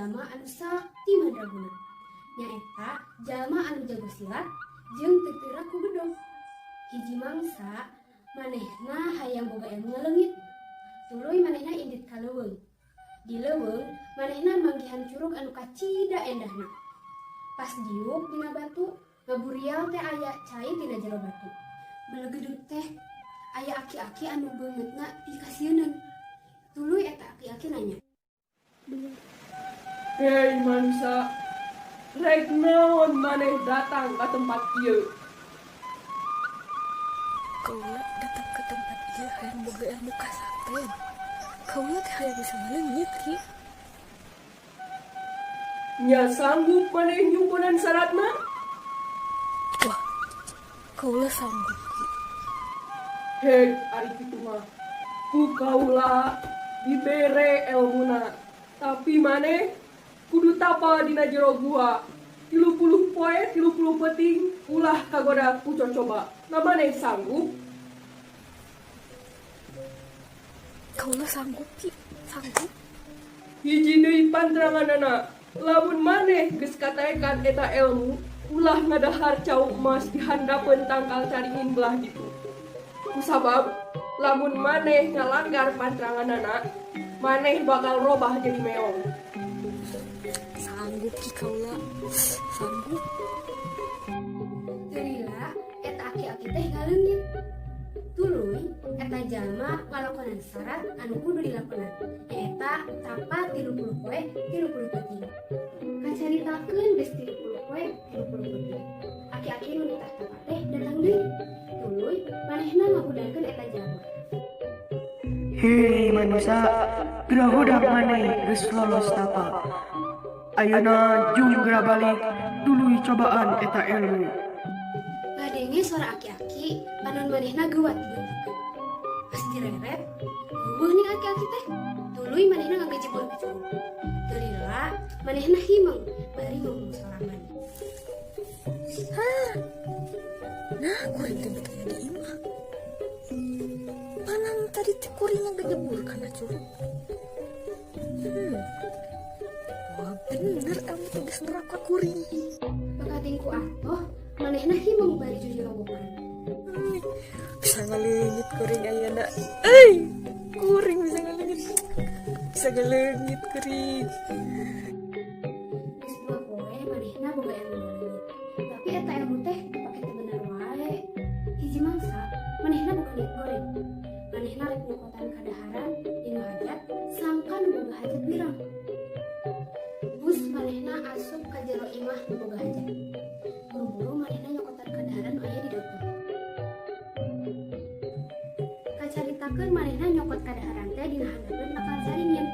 jalma anu sakti madraguna. Nyaeta jalma anu jago silat jeung teu teu raku gedog. Hiji mangsa manehna hayang boga ilmu ngaleungit. Tuluy manehna indit ka leuweung. Di leuweung manehna manggihan curug anu kacida endahna. Pas diuk dina batu, ngaburial teh aya cai tina jero batu. Belegedeg teh aya aki-aki anu beungeutna dikasieun. Tuluy eta aki-aki nanya. Hei manusia, rek naon maneh datang ke tempat ieu? Kaula datang ke tempat ieu hayang boga ilmu kasakten. Kaula teh hayang bisa ngaleungit ki. Nya sanggup maneh nyumpunan syaratna? Wah, kaula sanggup ki. Hei, ari kitu mah. Ku kaula dibere ilmuna. Tapi maneh kudu tapa dina jero gua. 30 poe, 30 peting ulah kagoda ku coba. Na maneh sanggup? Kaula sanggup ki, sanggup. Hiji deui pantranganana. Lamun maneh geus kataekan eta ilmu, ulah ngadahar cau emas di handapeun tangkal caringin belah ditu. Kusabab lamun maneh ngalanggar pantranganana, maneh bakal robah jadi meong. Sanggup ki kaula, sanggup. Geulila eta aki-aki teh ngaleungit. Tuluy eta jalma ngalakonan syarat anu kudu dilakonan, nyaeta tapa 30 poe 30 peting. Kacaritakeun geus 30 poe 30 peting. Aki-aki nu nitah tapa teh datang deui. Tuluy manehna ngabudakeun eta jalma. Hei manusia, geura hodak maneh geus lolos tapa. Ayeuna jung geura balik dului cobaan eta ilmu. Ngadenge suara aki-aki, panon manehna geuwat dibeuntekeun. Pas direret, eueuh nih aki-aki teh. Tuluy manehna ngagejebur ka curug. Geulila manehna himeng bari ngomong sorangan. Nah, kuring teh betulnya di imah. Panang tadi teh kuring ngagejebur kana curug. Wah bener ilmu teh geus neraka kuring. Bakatingku atoh, manehna himeng bari jujur robokan. Bisa ngaleungit kuring ayeuna. Kuring bisa ngaleungit. Bisa ngaleungit kuring. Geus 2 poe manehna boga ilmu ngaleungit. Tapi eta ilmu teh dipake teu bener wae. Hiji mangsa manehna boga niat goreng. Manehna rek nyokotan kadaharan dinu hajat sangkan boga hajat wirang. Bus manehna asup ka jero imah nu boga hajat. Buru-buru manehna nyokotan kadaharan nu aya di dapur. Kacaritakeun manehna nyokot kadaharan teh dina handapeun bakal caringin.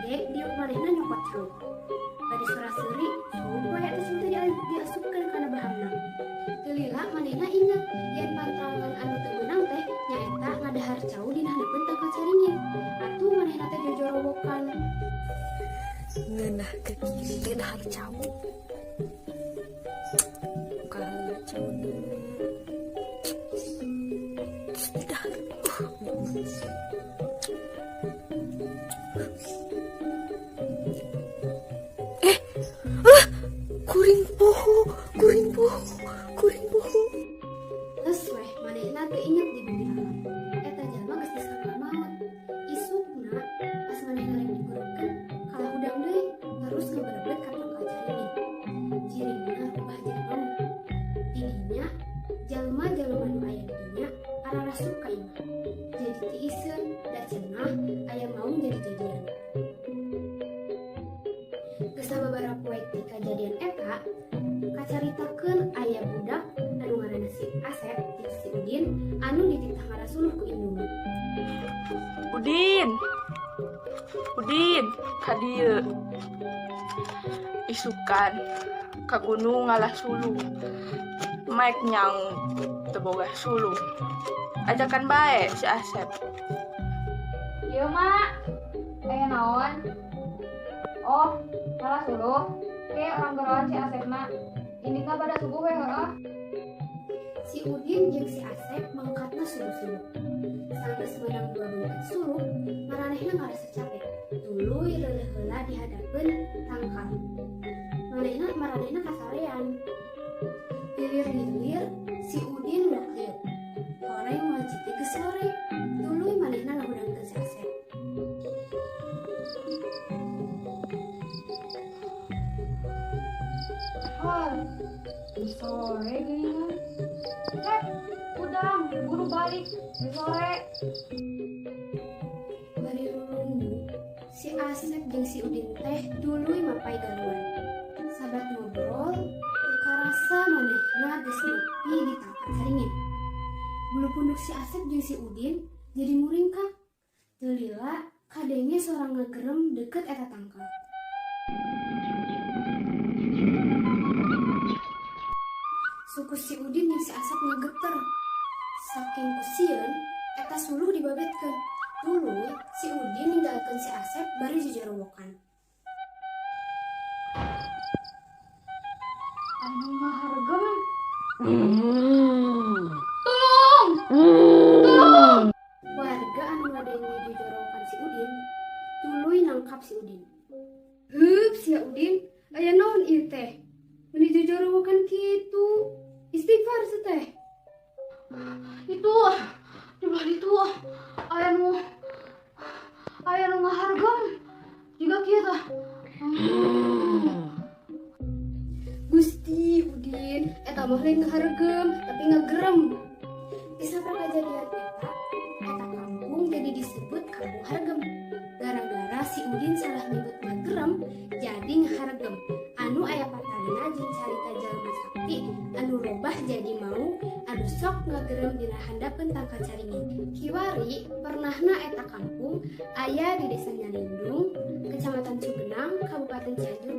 Dek diuk manehna nyokot cau. Bari sora-seri, suruh wae eta teh diasupkeun kana bahanna. Geulila manehna inget yen pantrangan anu teu beunang teh nyaeta ngadahar cau dina handapeun tangkal caringin. Atuh manehna teh jojorobokan. Ngeunah ke kiri teh dahar cau. Kalau cau dahar. Kuring poho, kuring poho, kuring poho. Geus weh manehna teu inget di bumi alam. Eta jalma geus disangka maot. Isukna pas manehna rek digorengkeun kalah udang deui terus ngaberebet ka tangkal caringin. Ciringna rubah jadi bau. Tidinya jalma-jalma nu aya di dinya ararasuk ka imah. Jadi tiiseun da cenah aya maung jadi-jadian. Geus sababaraha poe ti kajadian eta, kacaritakeun aya budak anu ngaranna si Asep jeung si Udin anu dititah ngarasuluh ku indungna. Udin, ka dieu. Isukan ka gunung ngalah suluh. Maek nyang teu boga suluh. Ajakan bae si Asep. Ieu mak, aya naon? Oh, malah suluh. Oke, orang geroan si Asep mak. Ini kan pada subuh we heeh. Si Udin jeung si Asep mangkatna suluh-suluh. Sanggeus meunang dua beungeut suluh, maranehna ngarasa capek. tuluy leuleuh heula di hadapeun tangkal. Manehna maranehna kasarean. Hilir-hilir si Udin ngakliuk. Horeng wajib geus sore. Tuluy manehna ngahudangkeun si Asep. Sore geuningan. Udang, buru balik. Sore. Bari rulungu, si Asep jeung si Udin teh duluy mapai galuan. Sabat ngobrol, teu karasa manehna geus nepi di tangkal caringin. Bulu punduk si Asep jeung si Udin jadi muringkak. Teu lila kadenge sorang ngagerem deket eta tangkal. Suku si Udin jeung si Asep ngageter. Saking kusieun, eta suluh dibabetkeun. Tuluy si Udin ninggalkeun si Asep bari jejorowokan. Anu ngahargem. Warga anu ngadenge jejorowokan si Udin, tuluy nangkap si Udin. Heup sia Udin, aya naon ieu teh? Mun dijejorowokan kitu, istighfar teh. Itu di belah itu aya nu ngahargem. Juga kieu tah. Gusti Udin, eta mah lain ngahargem, tapi ngagerem. Disabrak kajadian eta kampung jadi disebut Kampung Hargem. Gara-gara si Udin salah nyebut ngagerem, jadi ngahargem. Anu aya patalina jeung carita jalma sakti anu robah jadi mau anu sok ngagerem dina handapeun tangkal caringin. Kiwari pernahna eta kampung aya di Desa Nyalindung, Kecamatan Cugenang, Kabupaten Cianjur,